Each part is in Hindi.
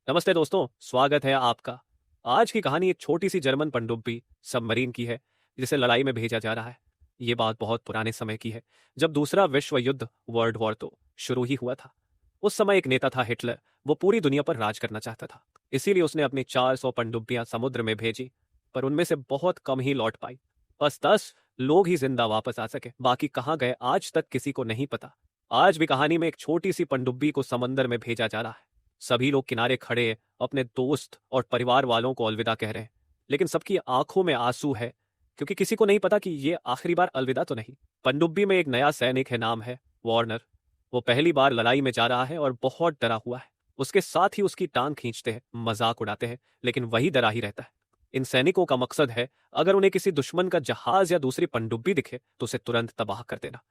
नमस्ते दोस्तों, स्वागत है आपका। आज की कहानी एक छोटी सी जर्मन पनडुब्बी सबमरीन की है, जिसे लड़ाई में भेजा जा रहा है। ये बात बहुत पुराने समय की है, जब दूसरा विश्व युद्ध वर्ल्ड वॉर 2 शुरू ही हुआ था। उस समय एक नेता था हिटलर। वो पूरी दुनिया पर राज करना चाहता था, इसीलिए उसने अपनी 400 पनडुब्बियां समुद्र में भेजी, पर उनमें से बहुत कम ही लौट पाई। बस 10 लोग ही जिंदा वापस आ सके। बाकी कहाँ गए आज तक किसी को नहीं पता। आज भी कहानी में एक छोटी सी पनडुब्बी को समंदर में भेजा जा रहा है। सभी लोग किनारे खड़े अपने दोस्त और परिवार वालों को अलविदा कह रहे हैं, लेकिन सबकी आंखों में आंसू है, क्योंकि किसी को नहीं पता कि ये आखिरी बार अलविदा तो नहीं। पनडुब्बी में एक नया सैनिक है, नाम है वार्नर। वो पहली बार लड़ाई में जा रहा है और बहुत डरा हुआ है। उसके साथ ही उसकी टांग खींचते हैं, मजाक उड़ाते हैं, लेकिन वही डरा ही रहता है। इन सैनिकों का मकसद है, अगर उन्हें किसी दुश्मन का जहाज या दूसरी पनडुब्बी दिखे तो उसे तुरंत तबाह कर देना।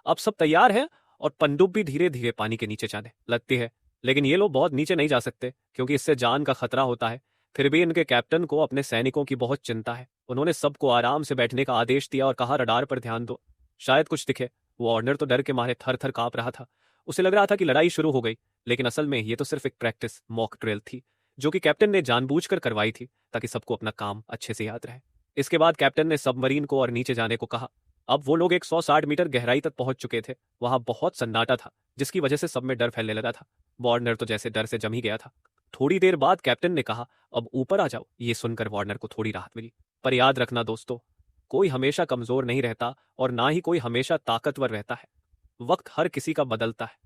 अब सब तैयार है और पनडुब्बी धीरे धीरे पानी के नीचे जाने लगती है। लेकिन ये लोग बहुत नीचे नहीं जा सकते, क्योंकि इससे जान का खतरा होता है। फिर भी इनके कैप्टन को अपने सैनिकों की बहुत चिंता है। उन्होंने सबको आराम से बैठने का आदेश दिया और कहा, रडार पर ध्यान दो, शायद कुछ दिखे। वार्नर तो डर के मारे थर थर कांप रहा था। उसे लग रहा था कि लड़ाई शुरू हो गई, लेकिन असल में ये तो सिर्फ एक प्रैक्टिस मॉक ड्रिल थी, जो कि कैप्टन ने जानबूझकर करवाई थी, ताकि सबको अपना काम अच्छे से याद रहे। इसके बाद कैप्टन ने सबमरीन को और नीचे जाने को कहा। अब वो लोग 160 मीटर गहराई तक पहुंच चुके थे। वहां बहुत सन्नाटा था, जिसकी वजह से सब में डर फैलने लगा था। वार्नर तो जैसे डर से जम ही गया था। थोड़ी देर बाद कैप्टन ने कहा, अब ऊपर आ जाओ। ये सुनकर वार्नर को थोड़ी राहत मिली। पर याद रखना दोस्तों, कोई हमेशा कमजोर नहीं रहता और ना ही कोई हमेशा ताकतवर रहता है। वक्त हर किसी का बदलता है।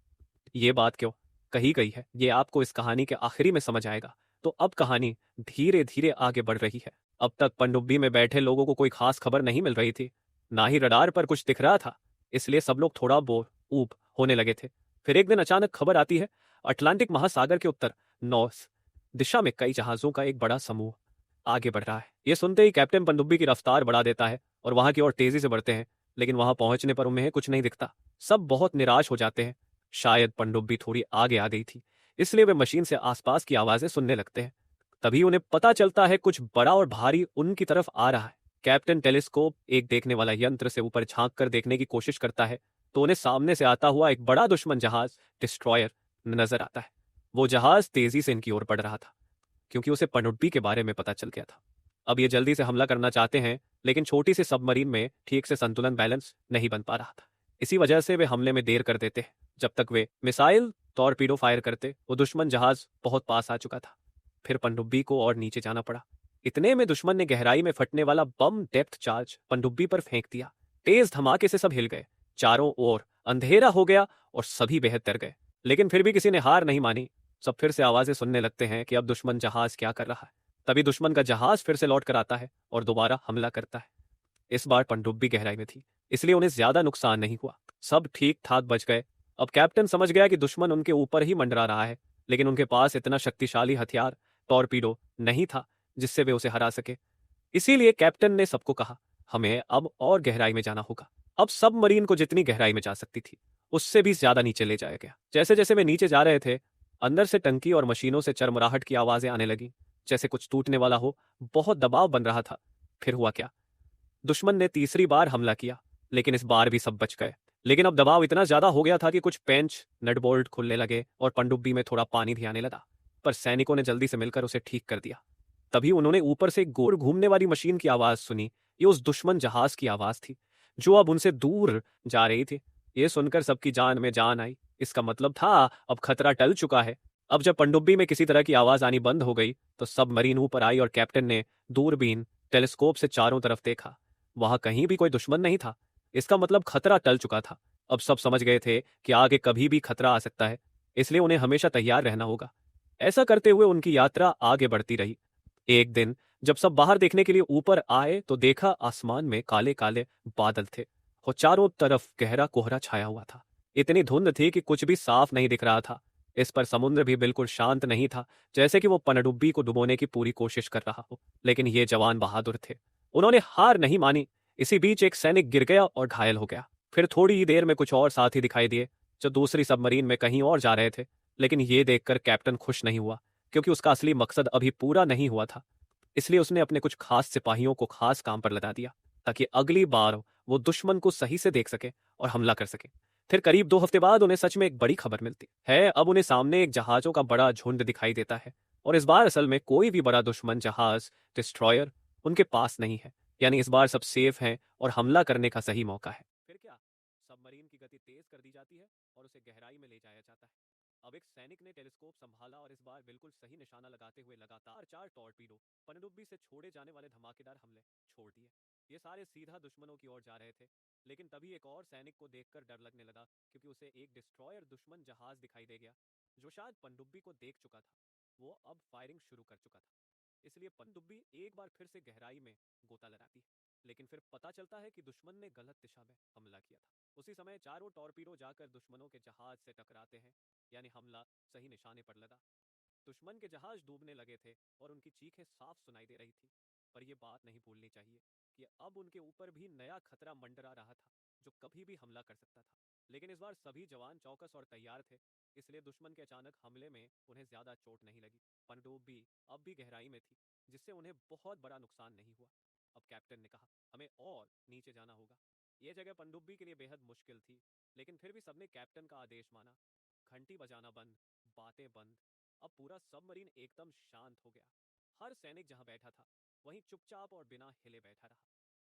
ये बात क्यों कही गई है, ये आपको इस कहानी के आखिरी में समझ आएगा। तो अब कहानी धीरे धीरे आगे बढ़ रही है। अब तक पनडुब्बी में बैठे लोगों को कोई खास खबर नहीं मिल रही थी, ना ही रडार पर कुछ दिख रहा था। इसलिए सब लोग थोड़ा बोर ऊब होने लगे थे। फिर एक दिन अचानक खबर आती है, अटलांटिक महासागर के उत्तर नॉर्थ दिशा में कई जहाजों का एक बड़ा समूह आगे बढ़ रहा है। ये सुनते ही कैप्टन पनडुब्बी की रफ्तार बढ़ा देता है और वहां की ओर तेजी से बढ़ते हैं। लेकिन वहां पहुंचने पर उन्हें कुछ नहीं दिखता। सब बहुत निराश हो जाते हैं। शायद पनडुब्बी थोड़ी आगे आ गई थी, इसलिए वे मशीन से आसपास की आवाजें सुनने लगते हैं। तभी उन्हें पता चलता है कुछ बड़ा और भारी उनकी तरफ आ रहा है। कैप्टन टेलीस्कोप, एक देखने वाला यंत्र, से ऊपर झांक कर देखने की कोशिश करता है, तो उन्हें सामने से आता हुआ एक बड़ा दुश्मन जहाज डिस्ट्रॉयर नजर आता है। वो जहाज तेजी से इनकी ओर बढ़ रहा था, क्योंकि उसे पनडुब्बी के बारे में पता चल गया था। अब ये जल्दी से हमला करना चाहते हैं, लेकिन छोटी सी सबमरीन में ठीक से संतुलन बैलेंस नहीं बन पा रहा था। इसी वजह से वे हमले में देर कर देते हैं। जब तक वे मिसाइल टॉरपीडो फायर करते, वो दुश्मन जहाज बहुत पास आ चुका था। फिर पनडुब्बी को और नीचे जाना पड़ा। इतने में दुश्मन ने गहराई में फटने वाला बम डेप्थ चार्ज पनडुब्बी पर फेंक दिया। तेज धमाके से सब हिल गए। चारों ओर अंधेरा हो गया और सभी बेहद डर गए। लेकिन फिर भी किसी ने हार नहीं मानी। सब फिर से आवाजें सुनने लगते हैं कि अब दुश्मन जहाज क्या कर रहा है। तभी दुश्मन का जहाज फिर से लौट कर आता है और दोबारा हमला करता है। इस बार पनडुब्बी गहराई में थी, इसलिए उन्हें ज्यादा नुकसान नहीं हुआ। सब ठीक ठाक बच गए। अब कैप्टन समझ गया कि दुश्मन उनके ऊपर ही मंडरा रहा है, लेकिन उनके पास इतना शक्तिशाली हथियार टॉरपीडो नहीं था जिससे वे उसे हरा सके। इसीलिए कैप्टन ने सबको कहा, हमें अब और गहराई में जाना होगा। अब सब मरीन को जितनी गहराई में जा सकती थी, उससे भी ज्यादा नीचे ले जाया गया। जैसे जैसे वे नीचे जा रहे थे, अंदर से टंकी और मशीनों से चरमराहट की आवाजें आने लगी, जैसे कुछ टूटने वाला हो। बहुत दबाव बन रहा था। फिर हुआ क्या, दुश्मन ने तीसरी बार हमला किया, लेकिन इस बार भी सब बच गए। लेकिन अब दबाव इतना ज्यादा हो गया था कि कुछ पेंच नट बोल्ट खुलने लगे और पनडुब्बी में थोड़ा पानी भी आने लगा। पर सैनिकों ने जल्दी से मिलकर उसे ठीक कर दिया। तभी उन्होंने ऊपर से एक गोल घूमने वाली मशीन की आवाज सुनी। ये उस दुश्मन जहाज की आवाज थी, जो अब उनसे दूर जा रही थी। ये सुनकर सबकी जान में जान आई। इसका मतलब था अब खतरा टल चुका है। अब जब पनडुब्बी में किसी तरह की आवाज आनी बंद हो गई, तो सब मरीन ऊपर आई और कैप्टन ने दूरबीन टेलीस्कोप से चारों तरफ देखा। वहां कहीं भी कोई दुश्मन नहीं था। इसका मतलब खतरा टल चुका था। अब सब समझ गए थे कि आगे कभी भी खतरा आ सकता है, इसलिए उन्हें हमेशा तैयार रहना होगा। ऐसा करते हुए उनकी यात्रा आगे बढ़ती रही। एक दिन जब सब बाहर देखने के लिए ऊपर आए, तो देखा आसमान में काले काले बादल थे और चारों तरफ गहरा कोहरा छाया हुआ था। इतनी धुंध थी कि कुछ भी साफ नहीं दिख रहा था। इस पर समुद्र भी बिल्कुल शांत नहीं था, जैसे कि वो पनडुब्बी को डुबोने की पूरी कोशिश कर रहा हो। लेकिन ये जवान बहादुर थे, उन्होंने हार नहीं मानी। इसी बीच एक सैनिक गिर गया और घायल हो गया। फिर थोड़ी ही देर में कुछ और साथी दिखाई दिए, जो दूसरी सबमरीन में कहीं और जा रहे थे। लेकिन ये देखकर कैप्टन खुश नहीं हुआ, क्योंकि उसका असली मकसद अभी पूरा नहीं हुआ था। इसलिए उसने अपने कुछ खास सिपाहियों को खास काम पर लगा दिया, ताकि अगली बार वो दुश्मन को सही से देख सके और हमला कर सके। फिर करीब 2 हफ्ते बाद उन्हें सच में एक बड़ी खबर मिलती है। अब उन्हें सामने एक जहाजों का बड़ा झुंड दिखाई देता है और इस बार असल में कोई भी बड़ा दुश्मन जहाज, डिस्ट्रॉयर उनके पास नहीं है। यानी इस बार सब सेफ हैं और हमला करने का सही मौका है। फिर क्या, सबमरीन की गति तेज कर दी जाती है और उसे गहराई में ले जाया जाता है। अब एक सैनिक ने टेलीस्कोप संभाला और इस बार बिल्कुल सही निशाना लगाते हुए लगातार 4 टॉर्पीडो पनडुब्बी से छोड़े जाने वाले धमाकेदार हमले छोड़ दिए। ये सारे सीधा दुश्मनों की ओर जा रहे थे। लेकिन तभी एक और सैनिक को देखकर डर लगने लगा, क्योंकि उसे एक डिस्ट्रॉयर दुश्मन जहाज दिखाई दे गया जो शायद पनडुब्बी को देख चुका था। वो अब फायरिंग शुरू कर चुका था। इसलिए पनडुब्बी एक बार फिर से गहराई में गोता लगाती है। लेकिन फिर पता चलता है कि दुश्मन ने गलत दिशा में हमला किया था। उसी समय चारों टॉर्पीडो जाकर दुश्मनों के जहाज से टकराते हैं। यानी हमला सही निशाने पर लगा। दुश्मन के जहाज डूबने लगे थे और उनकी चीखें साफ सुनाई दे रही थी। पर यह बात नहीं भूलनी चाहिए कि अब उनके ऊपर भी नया खतरा मंडरा रहा था, जो कभी भी हमला कर सकता था। लेकिन इस बार सभी जवान चौकस और तैयार थे, इसलिए दुश्मन के अचानक हमले में उन्हें ज्यादा चोट नहीं लगी। पनडुब्बी अब भी गहराई में थी, जिससे उन्हें बहुत बड़ा नुकसान नहीं हुआ। अब कैप्टन ने कहा, हमें और नीचे जाना होगा। यह जगह पनडुब्बी के लिए बेहद मुश्किल थी, लेकिन फिर भी सबने कैप्टन का आदेश माना। घंटी बजाना बंद, बातें बंद। अब पूरा सबमरीन एकदम शांत हो गया। हर सैनिक जहां बैठा था वहीं चुपचाप और बिना हिले बैठा रहा,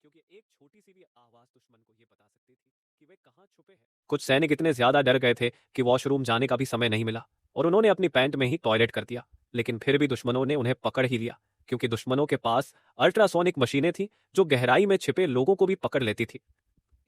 क्योंकि एक छोटी सी भी आवाज दुश्मन को यह बता सकती थी कि वे कहां छुपे हैं। कुछ सैनिक इतने ज्यादा डर गए थे कि वॉशरूम जाने का भी समय नहीं मिला और उन्होंने अपनी पैंट में ही टॉयलेट कर दिया। लेकिन फिर भी दुश्मनों ने उन्हें पकड़ ही लिया, क्योंकि दुश्मनों के पास अल्ट्रासोनिक मशीनें थी जो गहराई में छिपे लोगों को भी पकड़ लेती थी।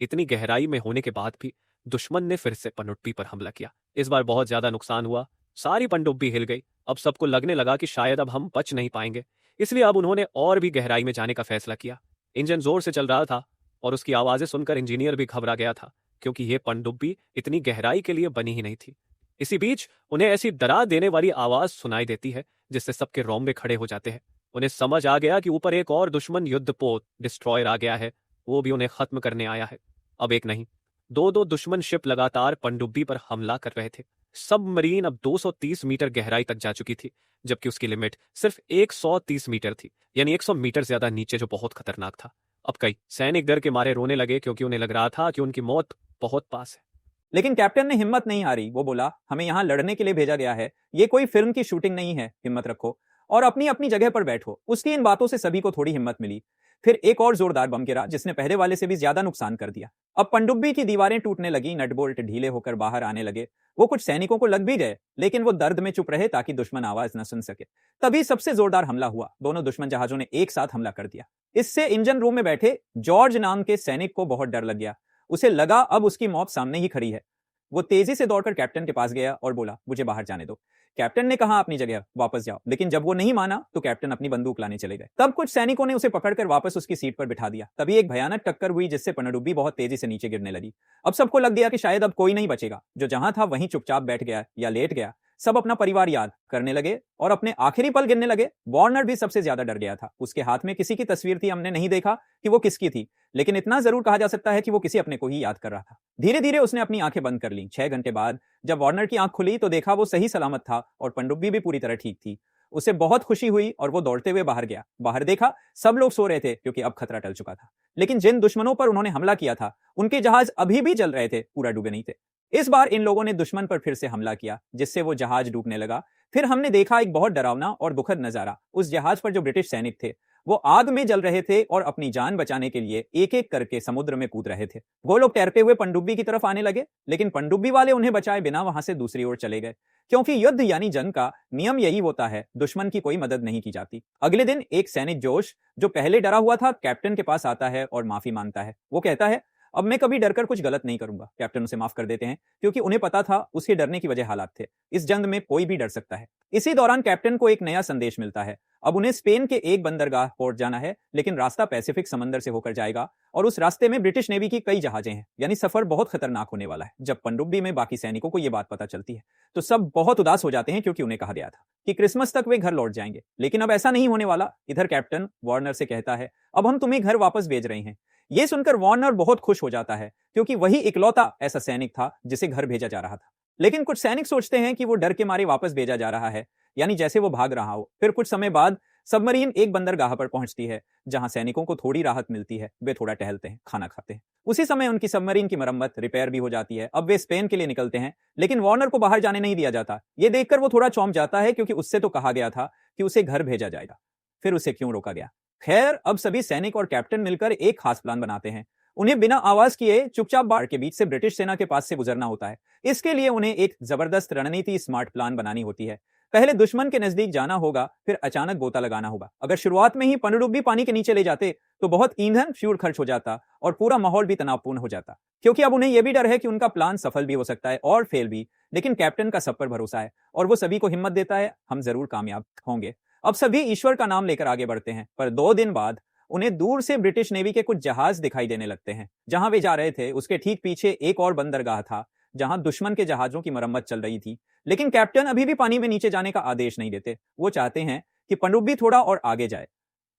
इतनी गहराई में होने के बाद भी दुश्मन ने फिर से पनडुब्बी पर हमला किया। इस बार बहुत ज्यादा नुकसान हुआ। सारी पनडुब्बी हिल गई। अब सबको लगने लगा कि शायद अब हम बच नहीं पाएंगे। इसलिए अब उन्होंने और भी गहराई में जाने का फैसला किया। इंजन जोर से चल रहा था और उसकी आवाजें सुनकर इंजीनियर भी घबरा गया था, क्योंकि यह पनडुब्बी इतनी गहराई के लिए बनी ही नहीं थी। इसी बीच उन्हें ऐसी डरा देने वाली आवाज सुनाई देती है जिससे सबके रोंगटे खड़े हो जाते हैं। उन्हें समझ आ गया कि ऊपर एक और दुश्मन युद्धपोत डिस्ट्रॉयर आ गया है। वो भी उन्हें खत्म करने आया है। अब एक नहीं, दो दो दुश्मन शिप लगातार पनडुब्बी पर हमला कर रहे थे। सबमरीन अब 230 मीटर गहराई तक जा चुकी थी, जबकि उसकी लिमिट सिर्फ 130 मीटर थी, यानी 100 मीटर ज्यादा नीचे, जो बहुत खतरनाक था। अब कई सैनिक डर के मारे रोने लगे, क्योंकि उन्हें लग रहा था कि उनकी मौत बहुत पास है। लेकिन कैप्टन ने हिम्मत नहीं हारी। वो बोला, हमें यहाँ लड़ने के लिए भेजा गया है, ये कोई फिल्म की शूटिंग नहीं है। हिम्मत रखो और अपनी अपनी जगह पर बैठो। उसकी इन बातों से सभी को थोड़ी हिम्मत मिली। फिर एक और जोरदार बम गिरा, जिसने पहले वाले से भी ज्यादा नुकसान कर दिया। अब पनडुब्बी की दीवारें टूटने लगी, नटबोल्ट ढीले होकर बाहर आने लगे। वो कुछ सैनिकों को लग भी गए, लेकिन वो दर्द में चुप रहे ताकि दुश्मन आवाज न सुन सके। तभी सबसे जोरदार हमला हुआ। दोनों दुश्मन जहाजों ने एक साथ हमला कर दिया। इससे इंजन रूम में बैठे जॉर्ज नाम के सैनिक को बहुत डर लग गया। उसे लगा अब उसकी मौत सामने ही खड़ी है। वो तेजी से दौड़कर कैप्टन के पास गया और बोला, मुझे बाहर जाने दो। कैप्टन ने कहा, अपनी जगह वापस जाओ। लेकिन जब वो नहीं माना तो कैप्टन अपनी बंदूक लाने चले गए। तब कुछ सैनिकों ने उसे पकड़कर वापस उसकी सीट पर बिठा दिया। तभी एक भयानक टक्कर हुई, जिससे पनडुब्बी बहुत तेजी से नीचे गिरने लगी। अब सबको लग गया कि शायद अब कोई नहीं बचेगा। जो जहां था वहीं चुपचाप बैठ गया या लेट गया। सब अपना परिवार याद करने लगे और अपने आखिरी पल गिनने लगे। वार्नर भी सबसे ज्यादा डर गया था। उसके हाथ में किसी की तस्वीर थी। हमने नहीं देखा कि वो किसकी थी, लेकिन इतना जरूर कहा जा सकता है कि वो किसी अपने को ही याद कर रहा था। धीरे धीरे उसने अपनी आंखें बंद कर ली। 6 घंटे बाद जब वार्नर की आंख खुली तो देखा वो सही सलामत था और पनडुब्बी भी पूरी तरह ठीक थी। उसे बहुत खुशी हुई और वो दौड़ते हुए बाहर गया। बाहर देखा, सब लोग सो रहे थे, क्योंकि अब खतरा टल चुका था। लेकिन जिन दुश्मनों पर उन्होंने हमला किया था, उनके जहाज अभी भी चल रहे थे, पूरा डूबे नहीं थे। इस बार इन लोगों ने दुश्मन पर फिर से हमला किया, जिससे वो जहाज डूबने लगा। फिर हमने देखा एक बहुत डरावना और दुखद नजारा। उस जहाज पर जो ब्रिटिश सैनिक थे, वो आग में जल रहे थे और अपनी जान बचाने के लिए एक एक करके समुद्र में कूद रहे थे। वो लोग तैरते हुए पनडुब्बी की तरफ आने लगे, लेकिन पनडुब्बी वाले उन्हें बचाए बिना वहां से दूसरी ओर चले गए, क्योंकि युद्ध यानी जंग का नियम यही होता है, दुश्मन की कोई मदद नहीं की जाती। अगले दिन एक सैनिक जोश, जो पहले डरा हुआ था, कैप्टन के पास आता है और माफी मांगता है। वो कहता है, अब मैं कभी डरकर कुछ गलत नहीं करूंगा। कैप्टन उसे माफ कर देते हैं, क्योंकि उन्हें पता था उसके डरने की वजह हालात थे। इस जंग में कोई भी डर सकता है। इसी दौरान कैप्टन को एक नया संदेश मिलता है। अब उन्हें स्पेन के एक बंदरगाह पोर्ट जाना है, लेकिन रास्ता पैसिफिक समंदर से होकर जाएगा और उस रास्ते में ब्रिटिश नेवी की कई जहाजें हैं, यानी सफर बहुत खतरनाक होने वाला है। जब पनडुब्बी में बाकी सैनिकों को यह बात पता चलती है तो सब बहुत उदास हो जाते हैं, क्योंकि उन्हें कहा गया था कि क्रिसमस तक वे घर लौट जाएंगे। लेकिन अब ऐसा नहीं होने वाला। इधर कैप्टन वार्नर से कहता है, अब हम तुम्हें घर वापस भेज रहे हैं। यह सुनकर वार्नर बहुत खुश हो जाता है, क्योंकि वही इकलौता ऐसा सैनिक था जिसे घर भेजा जा रहा था। लेकिन कुछ सैनिक सोचते हैं कि वो डर के मारे वापस भेजा जा रहा है, यानी जैसे वो भाग रहा हो। फिर कुछ समय बाद सबमरीन एक बंदरगाह पर पहुंचती है जहां सैनिकों को थोड़ी राहत मिलती है। वे थोड़ा टहलते हैं, खाना खाते हैं। उसी समय उनकी सबमरीन की मरम्मत रिपेयर भी हो जाती है। अब वे स्पेन के लिए निकलते हैं, लेकिन वार्नर को बाहर जाने नहीं दिया जाता। ये देखकर वो थोड़ा चौंक जाता है, क्योंकि उससे तो कहा गया था कि उसे घर भेजा जाएगा। फिर उसे क्यों रोका गया? खैर, अब सभी सैनिक और कैप्टन मिलकर एक खास प्लान बनाते हैं। उन्हें बिना आवाज किए चुपचाप बाढ़ के बीच से ब्रिटिश सेना के पास से गुजरना होता है। इसके लिए उन्हें एक जबरदस्त रणनीति, स्मार्ट प्लान बनानी होती है। पहले दुश्मन के नजदीक जाना होगा, फिर अचानक गोता लगाना होगा। अगर शुरुआत में ही पनडुब्बी पानी के नीचे ले जाते तो बहुत ईंधन, फ्यूल खर्च हो जाता और पूरा माहौल भी तनावपूर्ण हो जाता, क्योंकि अब उन्हें यह भी डर है कि उनका प्लान सफल भी हो सकता है और फेल भी। लेकिन कैप्टन का सब पर भरोसा है और वो सभी को हिम्मत देता है, हम जरूर कामयाब होंगे। अब सभी ईश्वर का नाम लेकर आगे बढ़ते हैं, पर 2 दिन बाद उन्हें दूर से ब्रिटिश नेवी के कुछ जहाज दिखाई देने लगते हैं। जहां वे जा रहे थे उसके ठीक पीछे एक और बंदरगाह था, जहां दुश्मन के जहाजों की मरम्मत चल रही थी। लेकिन कैप्टन अभी भी पानी में नीचे जाने का आदेश नहीं देते। वो चाहते हैं कि पनडुब्बी थोड़ा और आगे जाए।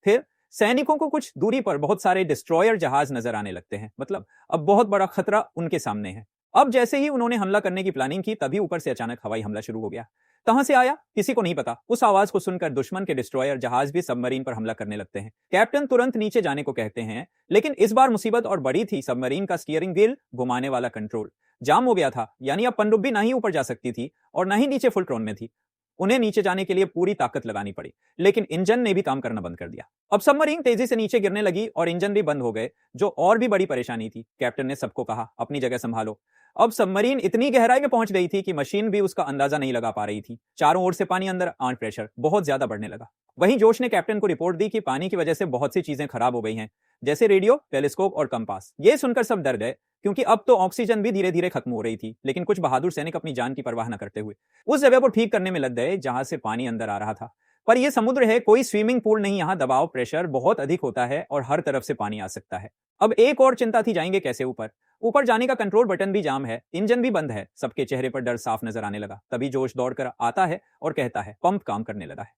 फिर सैनिकों को कुछ दूरी पर बहुत सारे डिस्ट्रॉयर जहाज नजर आने लगते हैं। मतलब अब बहुत बड़ा खतरा उनके सामने है। अब जैसे ही उन्होंने हमला करने की प्लानिंग की, तभी ऊपर से अचानक हवाई हमला शुरू हो गया। कहां से आया किसी को नहीं पता। उस आवाज को सुनकर दुश्मन के डिस्ट्रॉयर जहाज भी सबमरीन पर हमला करने लगते हैं। कैप्टन तुरंत नीचे जाने को कहते हैं, लेकिन इस बार मुसीबत और बड़ी थी। सबमरीन का स्टीयरिंग व्हील, घुमाने वाला कंट्रोल, जाम हो गया था। यानी अब पनडुब्बी ना ही ऊपर जा सकती थी और ना ही नीचे फुल ट्रोन में थी। उन्हें नीचे जाने के लिए पूरी ताकत लगानी पड़ी, लेकिन इंजन ने भी काम करना बंद कर दिया। अब सबमरीन तेजी से नीचे गिरने लगी और इंजन भी बंद हो गए, जो और भी बड़ी परेशानी थी। कैप्टन ने सबको कहा, अपनी जगह संभालो। अब सबमरीन इतनी गहराई में पहुंच गई थी कि मशीन भी उसका अंदाजा नहीं लगा पा रही थी। चारों ओर से पानी अंदर, आंट प्रेशर बहुत ज्यादा बढ़ने लगा। वहीं जोश ने कैप्टन को रिपोर्ट दी कि पानी की वजह से बहुत सी चीजें खराब हो गई हैं, जैसे रेडियो, टेलीस्कोप और कंपास। ये सुनकर सब डर गए, क्योंकि अब तो ऑक्सीजन भी धीरे धीरे खत्म हो रही थी। लेकिन कुछ बहादुर सैनिक अपनी जान की परवाह न करते हुए उस जगह को ठीक करने में लग गए जहां से पानी अंदर आ रहा था। पर यह समुद्र है, कोई स्विमिंग पूल नहीं। यहाँ दबाव, प्रेशर बहुत अधिक होता है और हर तरफ से पानी आ सकता है। अब एक और चिंता थी, जाएंगे कैसे ऊपर? ऊपर जाने का कंट्रोल बटन भी जाम है, इंजन भी बंद है। सबके चेहरे पर डर साफ नजर आने लगा। तभी जोश दौड़कर आता है और कहता है, पंप काम करने लगा है,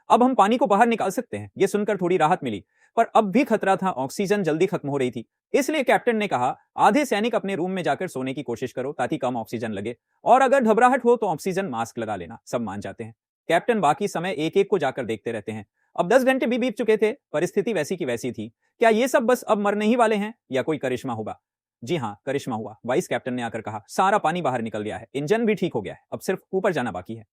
अब हम पानी को बाहर निकाल सकते हैं। यह सुनकर थोड़ी राहत मिली, पर अब भी खतरा था। ऑक्सीजन जल्दी खत्म हो रही थी। इसलिए कैप्टन ने कहा, आधे सैनिक अपने रूम में जाकर सोने की कोशिश करो ताकि कम ऑक्सीजन लगे, और अगर घबराहट हो तो ऑक्सीजन मास्क लगा लेना। सब मान जाते हैं। कैप्टन बाकी समय एक एक को जाकर देखते रहते हैं। अब 10 घंटे भी बीत चुके थे। परिस्थिति वैसी की वैसी थी। क्या ये सब बस अब मरने ही वाले हैं या कोई करिश्मा होगा? जी हाँ, करिश्मा हुआ। वाइस कैप्टन ने आकर कहा, सारा पानी बाहर निकल गया है, इंजन भी ठीक हो गया है, अब सिर्फ ऊपर जाना बाकी है।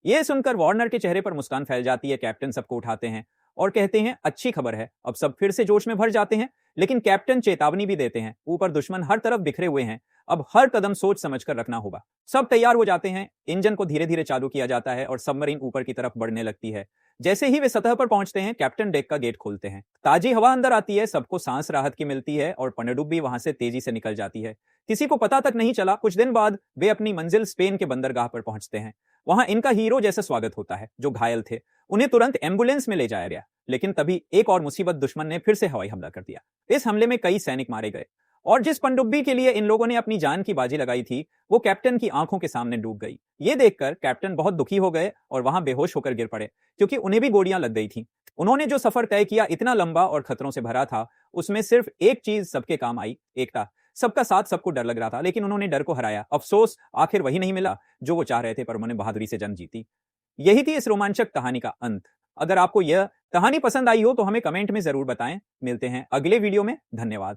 यह सुनकर वार्नर के चेहरे पर मुस्कान फैल जाती है। कैप्टन सबको उठाते हैं और कहते हैं, अच्छी खबर है। अब सब फिर से जोश में भर जाते हैं। लेकिन कैप्टन चेतावनी भी देते हैं, ऊपर दुश्मन हर तरफ बिखरे हुए हैं, अब हर कदम सोच समझकर रखना होगा। सब तैयार हो जाते हैं। इंजन को धीरे धीरे चालू किया जाता है और सबमरीन ऊपर की तरफ बढ़ने लगती है। जैसे ही वे सतह पर पहुंचते हैं, कैप्टन डेक का गेट खोलते हैं। ताजी हवा अंदर आती है, सबको सांस राहत की मिलती है और पनडुब्बी वहां से तेजी से निकल जाती है। किसी को पता तक नहीं चला। कुछ दिन बाद वे अपनी मंजिल स्पेन के बंदरगाह पर पहुंचते हैं। वहां इनका हीरो जैसा स्वागत होता है। जो घायल थे उन्हें तुरंत एम्बुलेंस में ले जाया गया। लेकिन तभी एक और मुसीबत, दुश्मन ने फिर से हवाई हमला कर दिया। इस हमले में कई सैनिक मारे गए और जिस पनडुब्बी के लिए इन लोगों ने अपनी जान की बाजी लगाई थी, वो कैप्टन की आंखों के सामने डूब गई। ये देखकर कैप्टन बहुत दुखी हो गए और वहां बेहोश होकर गिर पड़े, क्योंकि उन्हें भी गोलियां लग गई थी। उन्होंने जो सफर तय किया, इतना लंबा और खतरों से भरा था, उसमें सिर्फ एक चीज सबके काम आई, एकता। सबका साथ, सबको डर लग रहा था, लेकिन उन्होंने डर को हराया। अफसोस, आखिर वही नहीं मिला जो वो चाह रहे थे, पर उन्होंने बहादुरी से जंग जीती। यही थी इस रोमांचक कहानी का अंत। अगर आपको यह कहानी पसंद आई हो तो हमें कमेंट में जरूर बताएं। मिलते हैं अगले वीडियो में। धन्यवाद।